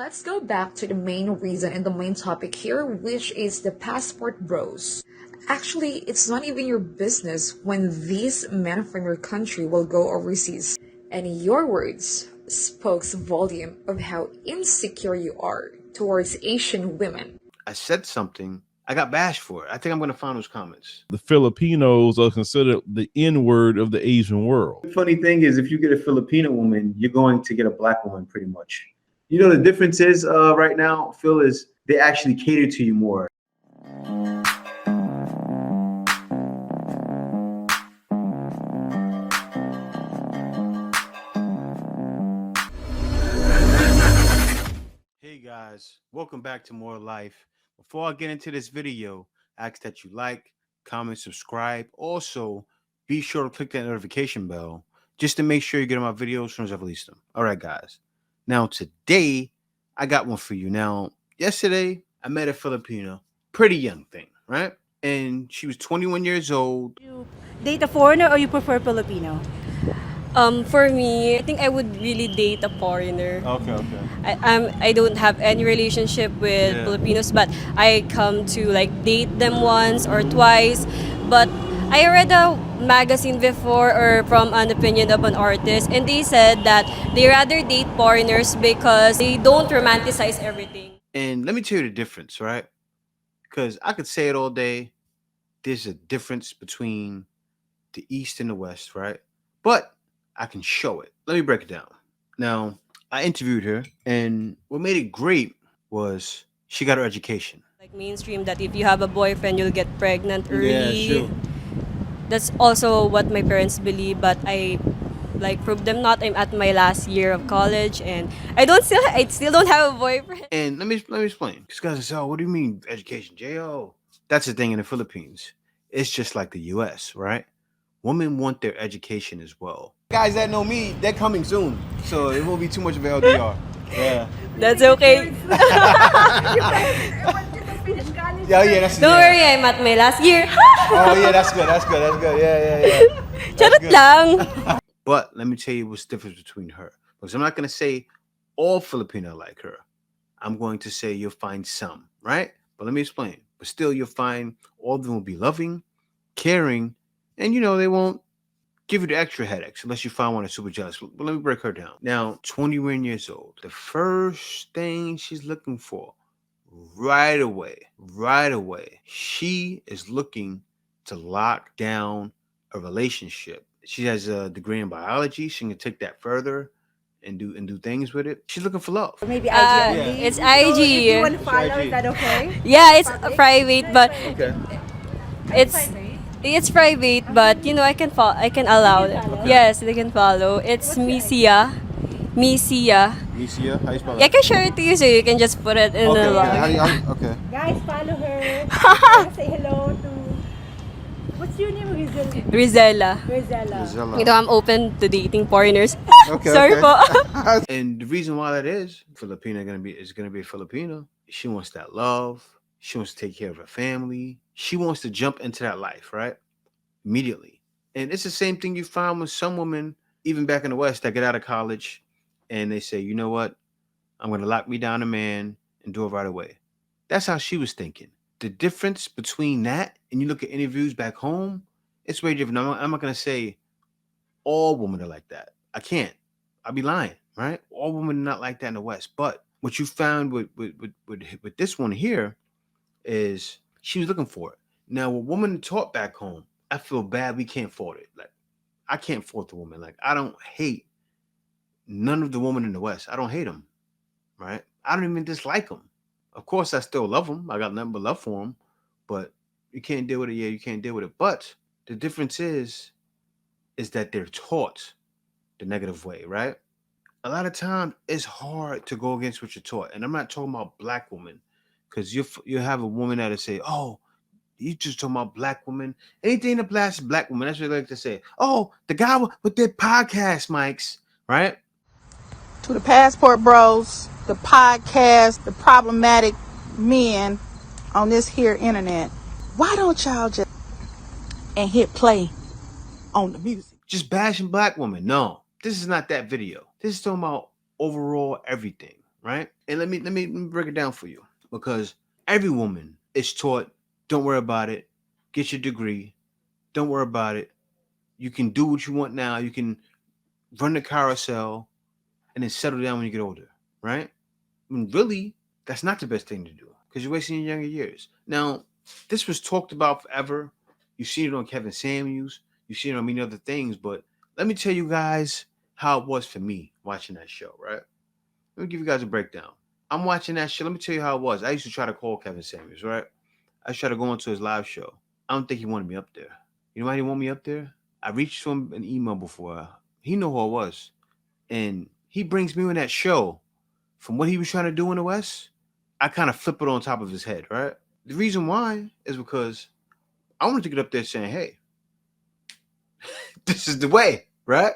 let's go back to the main reason and the main topic here, which is the passport bros. Actually, it's not even your business when these men from your country will go overseas. And your words spoke volume of how insecure you are towards Asian women. I said something. I got bashed for it. I think I'm going to find those comments. The Filipinos are considered the N-word of the Asian world. The funny thing is, if you get a Filipino woman, you're going to get a black woman pretty much. You know, the difference is right now, Phil, is they actually cater to you more. Hey guys, welcome back to More Life. Before I get into this video, I ask that you like, comment, subscribe. Also, be sure to click that notification bell just to make sure you get my videos as soon as I release them. All right, guys. Now, today, I got one for you. Now, yesterday, I met a Filipino, pretty young thing, right? And she was 21 years old. You date a foreigner or you prefer Filipino? For me, I think I would really date a foreigner. Okay. I don't have any relationship with Filipinos, but I come to like date them once or twice. But I read a magazine before or from an opinion of an artist, and they said that they rather date foreigners because they don't romanticize everything. And let me tell you the difference, right? Because I could say it all day. There's a difference between the East and the West, right? But I can show it. Let me break it down. Now, I interviewed her, and what made it great was she got her education. Like mainstream that if you have a boyfriend, you'll get pregnant early. Yeah, sure. That's also what my parents believe, but I like prove them not. I'm at my last year of college, and I still don't have a boyfriend. And let me explain. Because guys say, "Oh, what do you mean education, Jo?" That's the thing in the Philippines. It's just like the U.S., right? Women want their education as well. Guys that know me, they're coming soon, so it won't be too much of LDR. Yeah. That's okay. Yeah, that's Don't worry, I'm at my last year. Oh yeah, that's good. Yeah. Charot lang. But let me tell you what's the difference between her. Because I'm not going to say all Filipino like her. I'm going to say you'll find some, right? But let me explain. But still, you'll find all of them will be loving, caring, and they won't give you the extra headaches unless you find one that's super jealous. But let me break her down. Now, 21 years old. The first thing she's looking for right away, she is looking to lock down a relationship. She has a degree in biology. She can take that further and do things with it. She's looking for love. Or maybe IG only? It's So if IG. you want to follow, is that okay? Yeah, it's private, but Okay. it's private, but I can I can allow it. Yes, they can follow. It's Misia. Misia, how you spell I that? can share it to you so you can just put it in the log. Okay. Guys, follow her. Say hello to... What's your name? Rizella. Rizella. I'm open to dating foreigners. Okay, Sorry okay. po. And the reason why that is, Filipina is gonna be a Filipino. She wants that love. She wants to take care of her family. She wants to jump into that life, right? Immediately. And it's the same thing you find with some women, even back in the West, that get out of college and they say, you know what? I'm gonna lock me down a man and do it right away. That's how she was thinking. The difference between that and you look at interviews back home, it's way different. I'm not gonna say all women are like that. I can't. I'd be lying, right? All women are not like that in the West. But what you found with this one here is she was looking for it. Now, a woman taught back home, I feel bad we can't fault it. Like, I can't fault the woman. Like, I don't hate none of the women in the West. I don't hate them, right? I don't even dislike them. Of course, I still love them. I got nothing but love for them. But you can't deal with it. Yeah, you can't deal with it. But the difference is that they're taught the negative way, right? A lot of times, it's hard to go against what you're taught. And I'm not talking about black women. Because you have a woman that'll say, oh, you just talking about black women. Anything that black woman, that's what they like to say. Oh, the guy with their podcast mics, right? To the passport bros, the podcast, the problematic men on this here internet. Why don't y'all just and hit play on the music? Just bashing black women. No, this is not that video. This is talking about overall everything, right? And let me break it down for you, because every woman is taught, don't worry about it, get your degree, don't worry about it. You can do what you want now. You can run the carousel and then settle down when you get older, right? I mean, really, that's not the best thing to do because you're wasting your younger years. Now, this was talked about forever. You've seen it on Kevin Samuels. You've seen it on many other things. But let me tell you guys how it was for me watching that show, right? Let me give you guys a breakdown. I'm watching that show. Let me tell you how it was. I used to try to call Kevin Samuels, right? I used to try to go into his live show. I don't think he wanted me up there. You know why he didn't want me up there? I reached to him an email before. He knew who I was. And he brings me on that show from what he was trying to do in the West. I kind of flip it on top of his head, right? The reason why is because I wanted to get up there saying, hey, this is the way, right?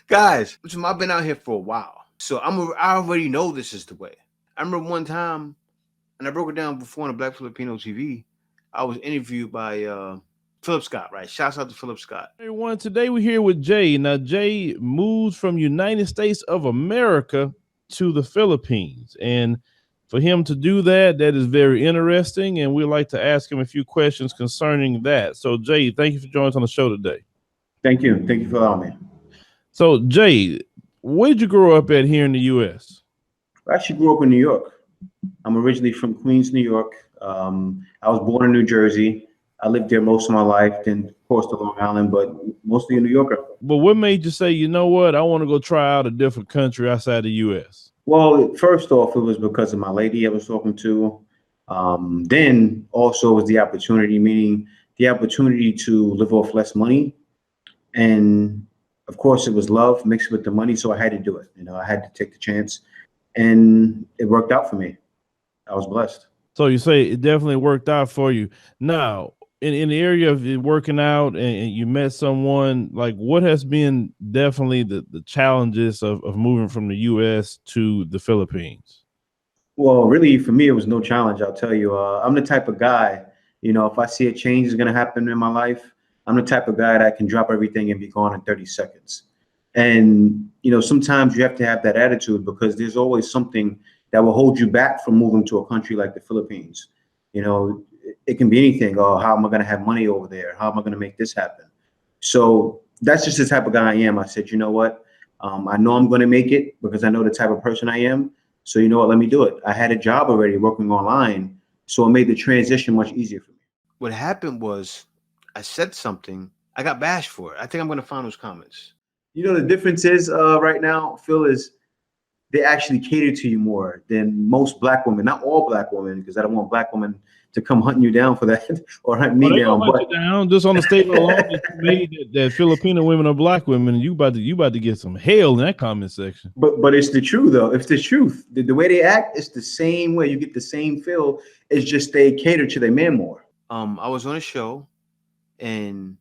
Guys, I've been out here for a while. So I already know this is the way. I remember one time, and I broke it down before on the Black Filipino TV, I was interviewed by Philip Scott, right? Shouts out to Philip Scott. Everyone, today we're here with Jay. Now, Jay moves from United States of America to the Philippines. And for him to do that, that is very interesting. And we'd like to ask him a few questions concerning that. So, Jay, thank you for joining us on the show today. Thank you. Thank you for allowing me. So, Jay, where did you grow up at here in the U.S.? I actually grew up in New York. I'm originally from Queens, New York. I was born in New Jersey. I lived there most of my life, then of course to Long Island, but mostly a New Yorker. But what made you say, you know what, I want to go try out a different country outside the U.S.? Well, first off, it was because of my lady I was talking to. Then also was the opportunity, meaning the opportunity to live off less money. And of course, it was love mixed with the money, so I had to do it. You know, I had to take the chance, and it worked out for me. I was blessed. So you say it definitely worked out for you. Now, in the area of it working out and you met someone, like what has been definitely the challenges of moving from the U.S. to the Philippines? Well, really, for me, it was no challenge. I'll tell you, I'm the type of guy, you know, if I see a change is going to happen in my life, I'm the type of guy that can drop everything and be gone in 30 seconds. And, you know, sometimes you have to have that attitude because there's always something that will hold you back from moving to a country like the Philippines. You know, it can be anything. Oh, how am I going to have money over there? How am I going to make this happen? So that's just the type of guy I am. I said, you know what? I know I'm going to make it because I know the type of person I am. So you know what? Let me do it. I had a job already working online, so it made the transition much easier for me. What happened was I said something. I got bashed for it. I think I'm going to find those comments. You know, the difference is right now, Phil, is they actually cater to you more than most black women. Not all black women, because I don't want black women to come hunting you down for that or hunt me down. But down just on the statement alone that you made that Filipino women are black women, and you about to get some hell in that comment section. But it's the truth though. It's the truth. The way they act, it's the same way. You get the same feel. It's just they cater to their man more. I was on a show, and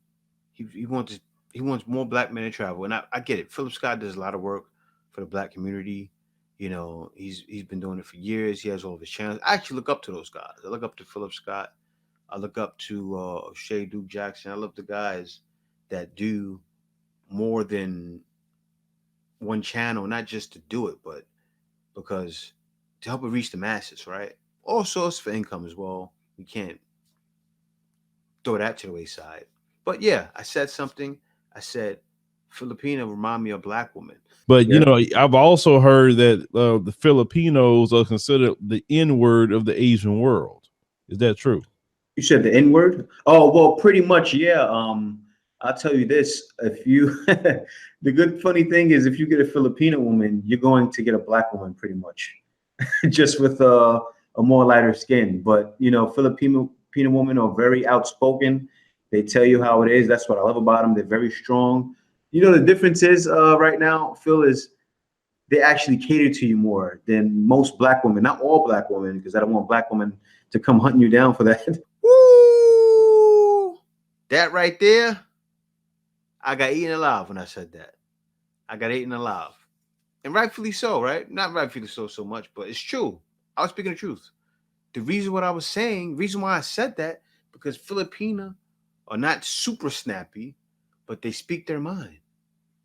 he wants more black men to travel, and I get it. Philip Scott does a lot of work for the black community. You know, he's been doing it for years. He has all of his channels. I actually look up to those guys. I look up to Philip Scott. I look up to Shay Duke Jackson. I love the guys that do more than one channel, not just to do it, but because to help it reach the masses, right? Also, it's for income as well. We can't throw that to the wayside. But yeah, I said something. I said, Filipina remind me of black women. But you know, I've also heard that the Filipinos are considered the N-word of the Asian world. Is that true? You said the N-word? Oh, well, pretty much, yeah. I'll tell you this: if you, the good funny thing is, if you get a Filipino woman, you're going to get a black woman, pretty much, just with a more lighter skin. But you know, Filipino women are very outspoken. They tell you how it is. That's what I love about them. They're very strong. You know, the difference is right now, Phil, is they actually cater to you more than most black women. Not all black women, because I don't want black women to come hunting you down for that. Woo! That right there, I got eaten alive when I said that. I got eaten alive. And rightfully so, right? Not rightfully so much, but it's true. I was speaking the truth. The reason what I was saying, reason why I said that, because Filipina are not super snappy, but they speak their mind.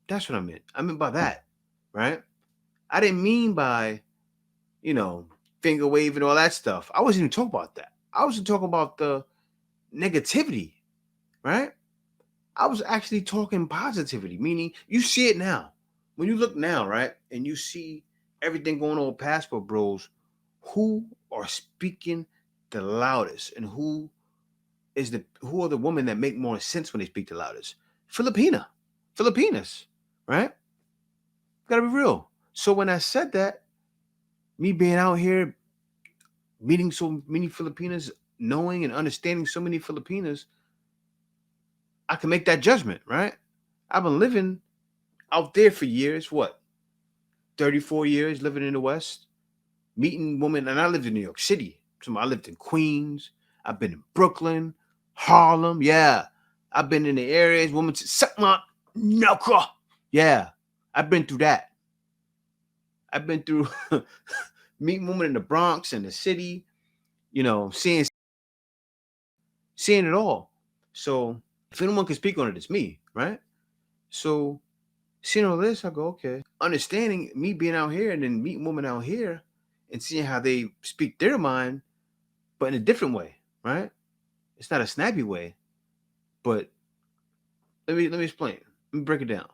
That's what I meant. I meant by that, right? I didn't mean by finger waving, all that stuff. I wasn't even talking about that. I wasn't talking about the negativity, right? I was actually talking positivity, meaning you see it now. When you look now, right, and you see everything going on with Passport Bros, who are speaking the loudest and who are the women that make more sense when they speak the loudest? Filipinas, right? Gotta be real. So when I said that, me being out here meeting so many Filipinas, knowing and understanding so many Filipinas, I can make that judgment, right? I've been living out there for years, 34 years living in the West, meeting women, and I lived in New York City. So I lived in Queens. I've been in Brooklyn, Harlem. Yeah. I've been in the areas, women say, suck my knuckle. Yeah. I've been through that. I've been through meeting women in the Bronx and the city, seeing it all. So if anyone can speak on it, it's me, right? So seeing all this, I go, okay. Understanding me being out here and then meeting women out here and seeing how they speak their mind, but in a different way, right? It's not a snappy way, but let me explain. Let me break it down.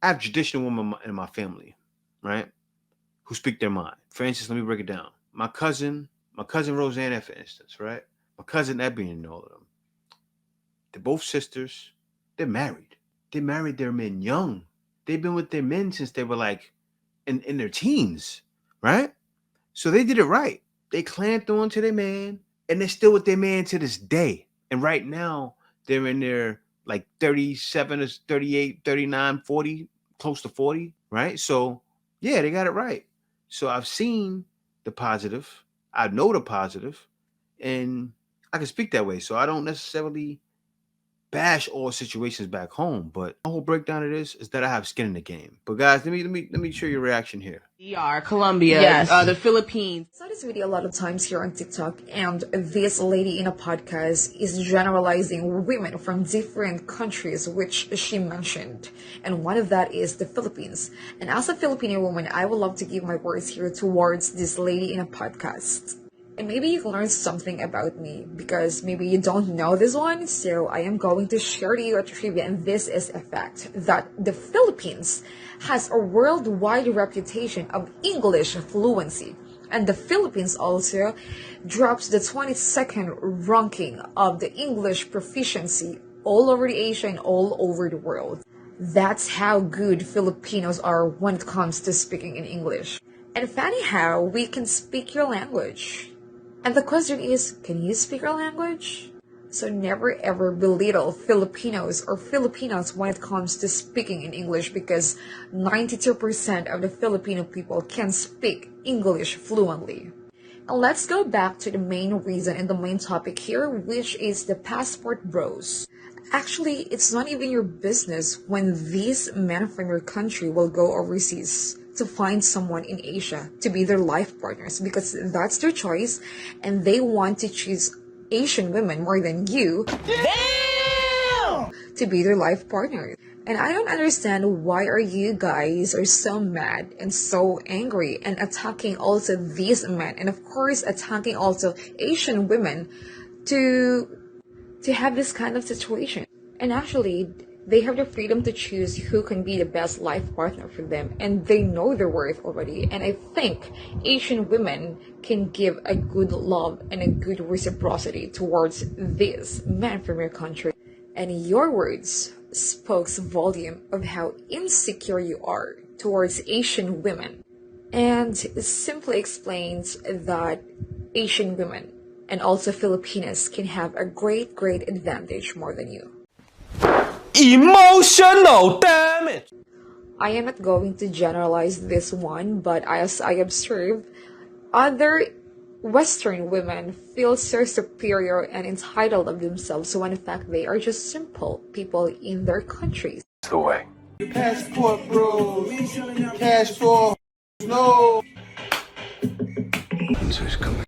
I have traditional women in my family, right, who speak their mind. For instance, let me break it down. My cousin Rosanna, for instance, right? My cousin Ebony and all of them. They're both sisters. They're married. They married their men young. They've been with their men since they were like in their teens, right? So they did it right. They clamped on to their man, and they're still with their man to this day. And right now, they're in their like 37 to 38, 39, 40, close to 40, right? So yeah, they got it right. So I've seen the positive. I know the positive, and I can speak that way. So I don't necessarily bash all situations back home, but the whole breakdown of this is that I have skin in the game. But guys, let me show your reaction here. DR, Colombia, Yes. The Philippines. I saw this video a lot of times here on TikTok, and this lady in a podcast is generalizing women from different countries, which she mentioned. And one of that is the Philippines. And as a Filipino woman, I would love to give my words here towards this lady in a podcast. And maybe you can learn something about me because maybe you don't know this one. So I am going to share to you a trivia, and this is a fact that the Philippines has a worldwide reputation of English fluency. And the Philippines also drops the 22nd ranking of the English proficiency all over the Asia and all over the world. That's how good Filipinos are when it comes to speaking in English. And funny how we can speak your language. And the question is, can you speak our language? So never ever belittle Filipinos or Filipinas when it comes to speaking in English, because 92% of the Filipino people can speak English fluently. And let's go back to the main reason and the main topic here, which is the passport bros. Actually, it's not even your business when these men from your country will go overseas to find someone in Asia to be their life partners, because that's their choice and they want to choose Asian women more than you to be their life partners. And I don't understand why are you guys are so mad and so angry and attacking also these men, and of course attacking also Asian women to have this kind of situation. And actually, they have the freedom to choose who can be the best life partner for them, and they know their worth already. And I think Asian women can give a good love and a good reciprocity towards these men from your country. And your words spoke volume of how insecure you are towards Asian women, and simply explains that Asian women and also Filipinas can have a great advantage more than you. Emotional damage. I am not going to generalize this one, but as I observe, other Western women feel so superior and entitled of themselves when in fact they are just simple people in their countries. The way. Passport bros, cash for no. Who's coming?